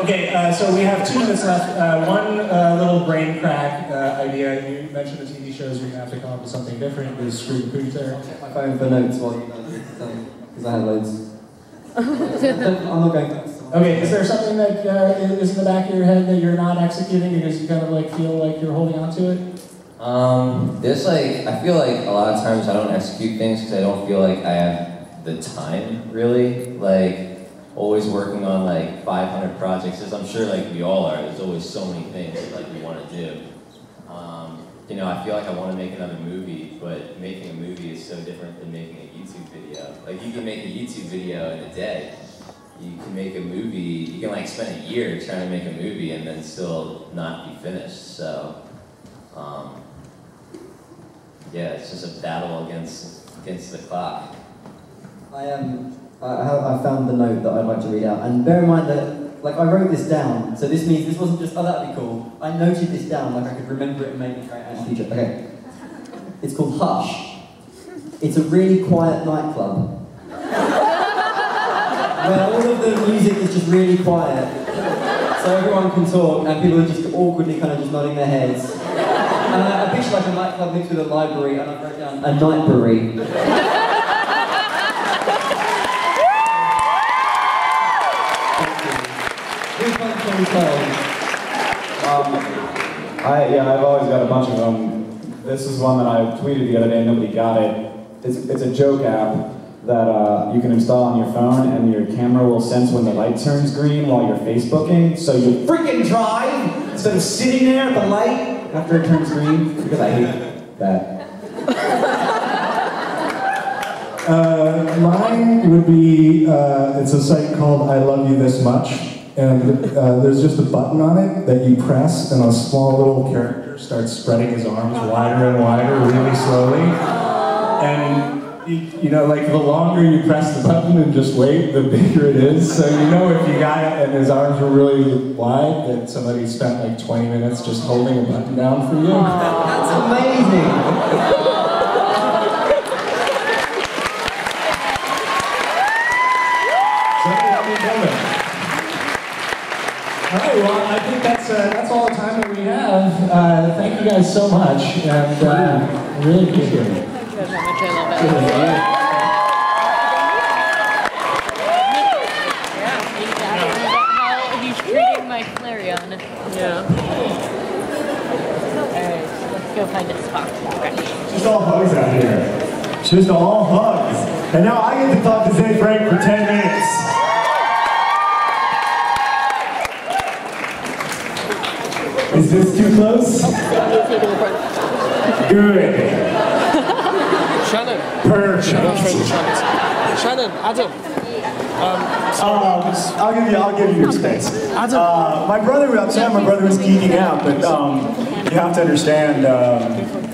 Okay, so we have 2 minutes left. One little brain crack idea. You mentioned the TV shows where you have to come up with something different. Is screw the pooch there? I'll check my phone for notes while you guys because I have loads. I'm not going to. Okay, is there something that is in the back of your head that you're not executing because you kind of like feel like you're holding on to it? There's like, I feel like a lot of times I don't execute things because I don't feel like I have the time, really. Like, always working on like 500 projects, as I'm sure like we all are. There's always so many things that like we want to do. You know, I feel like I want to make another movie, but making a movie is so different than making a YouTube video. Like, you can make a YouTube video in a day. You can make a movie, you can like spend a year trying to make a movie and then still not be finished. So, yeah, it's just a battle against the clock. I found the note that I'd like to read out, and bear in mind that, like, I wrote this down, so this means this wasn't just, oh, that'd be cool. I noted this down, like I could remember it and make it great in the future. Okay. It's called Hush. It's a really quiet nightclub. Where all of the music is just really quiet, so everyone can talk, and people are just awkwardly kind of just nodding their heads. And I picture like a nightclub mixed with a library, and I wrote down a nightbury. I've always got a bunch of them. This is one that I tweeted the other day and nobody got it. It's a joke app that you can install on your phone, and your camera will sense when the light turns green while you're Facebooking, so you freaking drive instead of sitting there at the light after it turns green, because I hate that. Mine would be, it's a site called I Love You This Much. And there's just a button on it that you press, and a small little character starts spreading his arms wider and wider really slowly. And, you know, like, the longer you press the button and just wait, the bigger it is. So you know if you got it and his arms were really wide, that somebody spent like 20 minutes just holding a button down for you. That's amazing! All right, well, I think that's all the time that we have. Thank you guys so much, and I really appreciate it. Thank you guys so much, I love it. How he's treating my Flareon. Yeah. Alright, let's go find a spot. Just all hugs out here. Just all hugs. And now I get to talk to Zay Frank for 10 minutes. Is this too close? Good. Shannon. Perfect. Shannon, Adam. I'll give you your space. Adam. My brother was geeking out, but you have to understand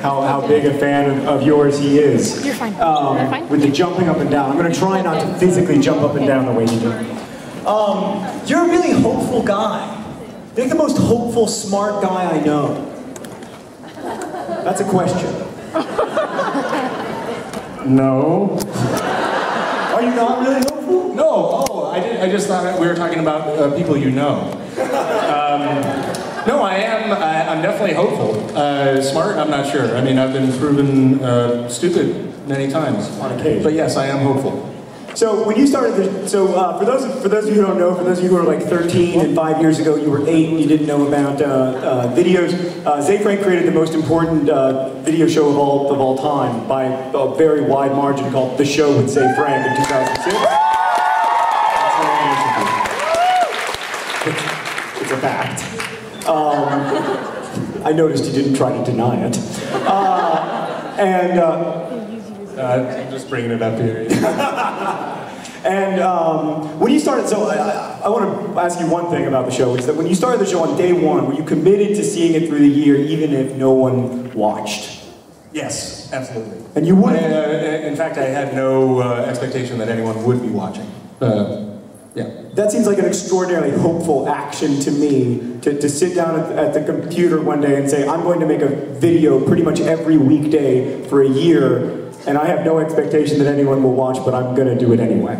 how big a fan of yours he is. You're fine. You're fine. With the jumping up and down. I'm going to try not to physically jump up and down the way you do. You're a really hopeful guy. You're the most hopeful, smart guy I know. That's a question. No. Are you not really hopeful? No, I just thought we were talking about people you know. No, I am. I'm definitely hopeful. Smart, I'm not sure. I mean, I've been proven stupid many times. On occasion. But yes, I am hopeful. So when you started, for those of you who don't know, for those of you who are like 13 and 5 years ago, you were 8 and you didn't know about videos. Zay Frank created the most important video show of all time by a very wide margin, called The Show with Zay Frank in 2006. It's a fact. I noticed you didn't try to deny it. I'm just bringing it up here. And when you started, so I want to ask you one thing about the show, which is that when you started the show on day one, were you committed to seeing it through the year even if no one watched? Yes, absolutely. And you would? In fact, I had no expectation that anyone would be watching. Yeah. That seems like an extraordinarily hopeful action to me, to sit down at the computer one day and say, I'm going to make a video pretty much every weekday for a year, and I have no expectation that anyone will watch, but I'm going to do it anyway.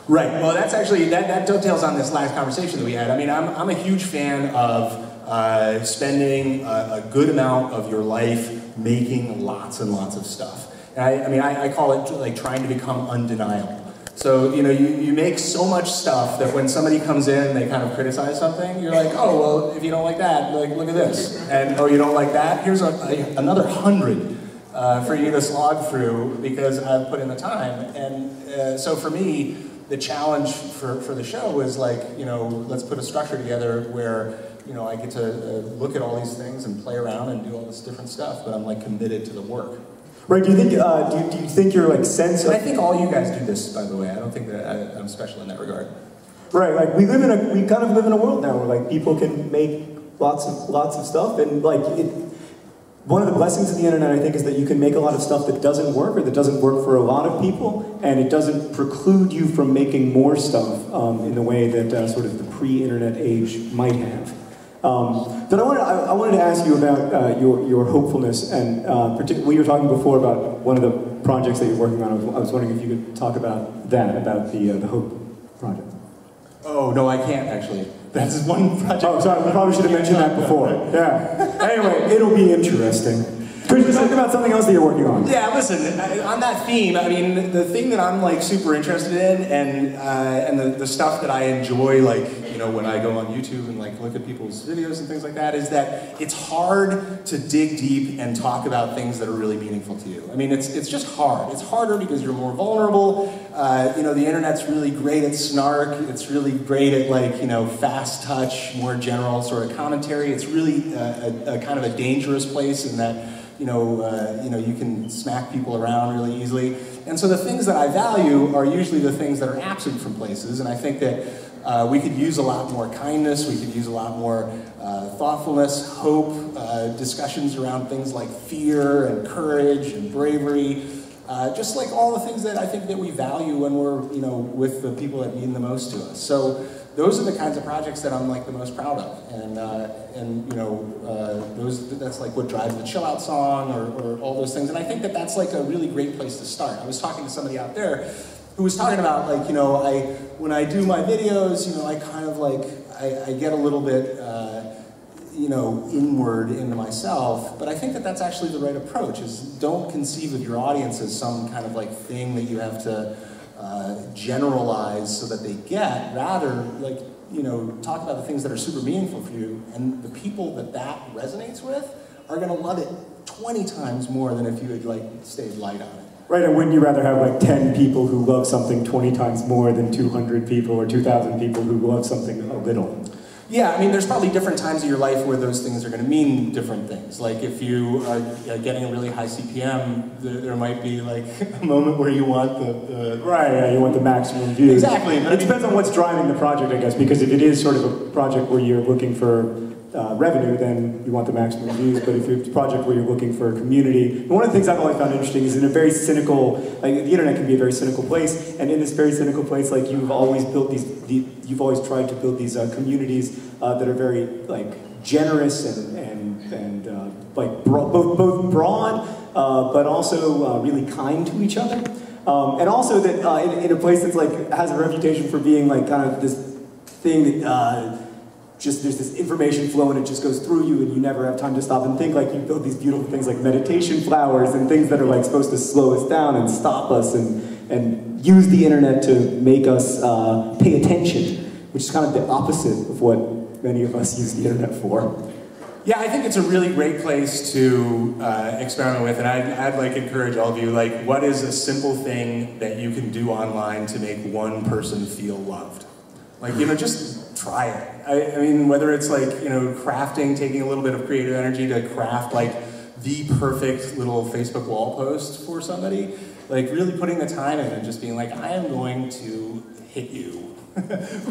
Right. Well, that's actually, that dovetails on this last conversation that we had. I mean, I'm a huge fan of spending a good amount of your life making lots and lots of stuff. And I mean, I call it like trying to become undeniable. So, you know, you make so much stuff that when somebody comes in and they kind of criticize something, you're like, oh, well, if you don't like that, like, look at this. And, oh, you don't like that? Here's another 100 for you to slog through because I've put in the time. And so for me, the challenge for the show was like, you know, let's put a structure together where, you know, I get to look at all these things and play around and do all this different stuff, but I'm like committed to the work. Right, do you think, do you think your like sense of... And I think all you guys do this, by the way. I don't think that I'm special in that regard. Right, like we kind of live in a world now where like people can make lots of stuff, and like one of the blessings of the internet, I think, is that you can make a lot of stuff that doesn't work or that doesn't work for a lot of people, and it doesn't preclude you from making more stuff in the way that sort of the pre-internet age might have. But I wanted to ask you about your hopefulness, and we were talking before about one of the projects that you're working on. I was wondering if you could talk about that, about the Hope project. Oh, no, I can't actually. That's one project. Oh, sorry, we probably should have mentioned that before. Yeah. Anyway, it'll be interesting. Could you talk about something else that you're working on? Yeah, listen, on that theme, I mean, the thing that I'm like super interested in, and the stuff that I enjoy, like, you know, when I go on YouTube and like look at people's videos and things like that, is that it's hard to dig deep and talk about things that are really meaningful to you. I mean, it's just hard. It's harder because you're more vulnerable. You know, the internet's really great at snark. It's really great at like, you know, fast touch, more general sort of commentary. It's really a kind of a dangerous place in that, you know, you can smack people around really easily. And so the things that I value are usually the things that are absent from places, and I think that we could use a lot more kindness, we could use a lot more thoughtfulness, hope, discussions around things like fear and courage and bravery, just like all the things that I think that we value when we're, you know, with the people that mean the most to us. So those are the kinds of projects that I'm like the most proud of, and you know, that's like what drives the Chill Out song, or all those things. And I think that that's like a really great place to start. I was talking to somebody out there who was talking about like, you know, when I do my videos, you know, I kind of like I get a little bit you know, inward into myself, but I think that that's actually the right approach. Is don't conceive of your audience as some kind of like thing that you have to generalize so that they get. Rather, like, you know, talk about the things that are super meaningful for you, and the people that resonates with are going to love it 20 times more than if you had like stayed light on it. Right, and wouldn't you rather have like 10 people who love something 20 times more than 200 people or 2,000 people who love something a little? Yeah, I mean, there's probably different times of your life where those things are going to mean different things. Like if you are getting a really high CPM, there might be like a moment where you want the right, yeah, you want the maximum views. Exactly. It depends on what's driving the project, I guess, because if it is sort of a project where you're looking for revenue, then you want the maximum views. But if it's a project where you're looking for a community, and one of the things I've always found interesting is in a very cynical, like the internet can be a very cynical place, and in this very cynical place, like you've always built you've always tried to build these communities that are very like generous and like both broad, but also really kind to each other, and also that in a place that's like has a reputation for being like kind of this thing that. Just there's this information flow and it just goes through you and you never have time to stop and think. Like you build these beautiful things like meditation flowers and things that are like supposed to slow us down and stop us and use the internet to make us pay attention, which is kind of the opposite of what many of us use the internet for. Yeah, I think it's a really great place to experiment with, and I'd like encourage all of you, like, what is a simple thing that you can do online to make one person feel loved? Like, you know, just try it. I mean, whether it's like, you know, crafting, taking a little bit of creative energy to craft like the perfect little Facebook wall post for somebody, like really putting the time in and just being like, I am going to hit you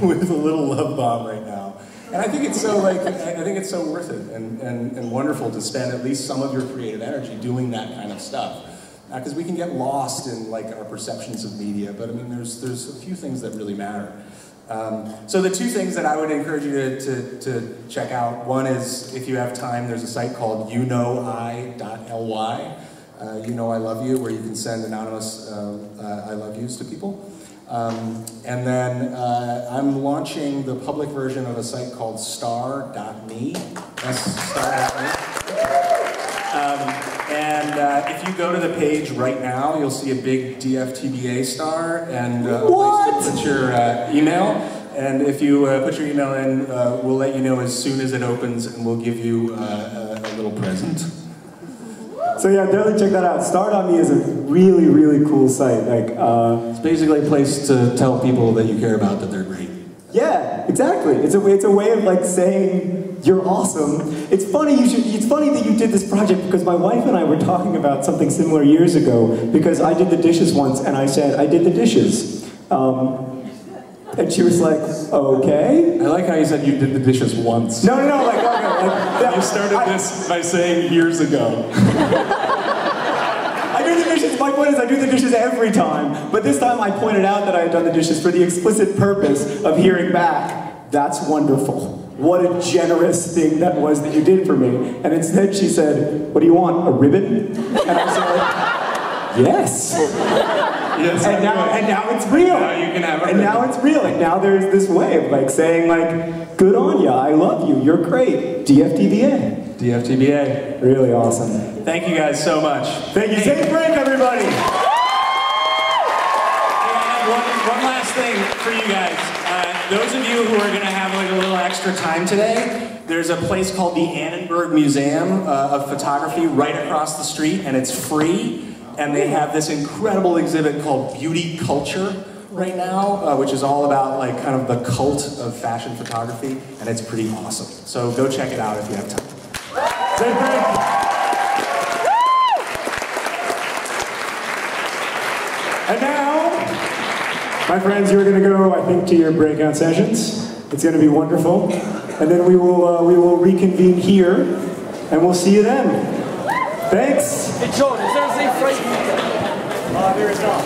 with a little love bomb right now. And I think it's so like, I think it's so worth it and wonderful to spend at least some of your creative energy doing that kind of stuff. Because we can get lost in like our perceptions of media, but I mean, there's a few things that really matter. So the two things that I would encourage you to check out, one is, if you have time, there's a site called youknowi.ly, You Know I Love You, where you can send anonymous I love yous to people. And then I'm launching the public version of a site called star.me. That's star.me. If you go to the page right now, you'll see a big DFTBA star and a place to put your email. And if you put your email in, we'll let you know as soon as it opens, and we'll give you a little present. So yeah, definitely check that out. Start.me is a really, really cool site. Like, it's basically a place to tell people that you care about that they're great. Yeah, exactly. It's a way of like saying you're awesome. It's funny. It's funny that you did this project because my wife and I were talking about something similar years ago. Because I did the dishes once, and I said I did the dishes. And she was like, okay. I like how you said you did the dishes once. No, like, okay. Like, you started this by saying years ago. I do the dishes, my point is I do the dishes every time, but this time I pointed out that I had done the dishes for the explicit purpose of hearing back, that's wonderful. What a generous thing that was that you did for me. And instead she said, what do you want, a ribbon? And I said, yes. Yes, and now it's real. Now you can have a ribbon. Now it's real. And now there's this way of like saying like, good on ya, I love you, you're great. DFTBA. DFTBA. Really awesome. Thank you guys so much. Thank you. Safe break, everybody. And one last thing for you guys. Those of you who are going to have like a little extra time today, there's a place called the Annenberg Museum of Photography right across the street, and it's free. And they have this incredible exhibit called Beauty Culture right now, which is all about like kind of the cult of fashion photography, and it's pretty awesome. So go check it out if you have time. Safe break. And now, my friends, you're going to go, I think, to your breakout sessions. It's going to be wonderful. And then we will reconvene here, and we'll see you then. Thanks. Hey, John, is there a Z-Freight? There is not.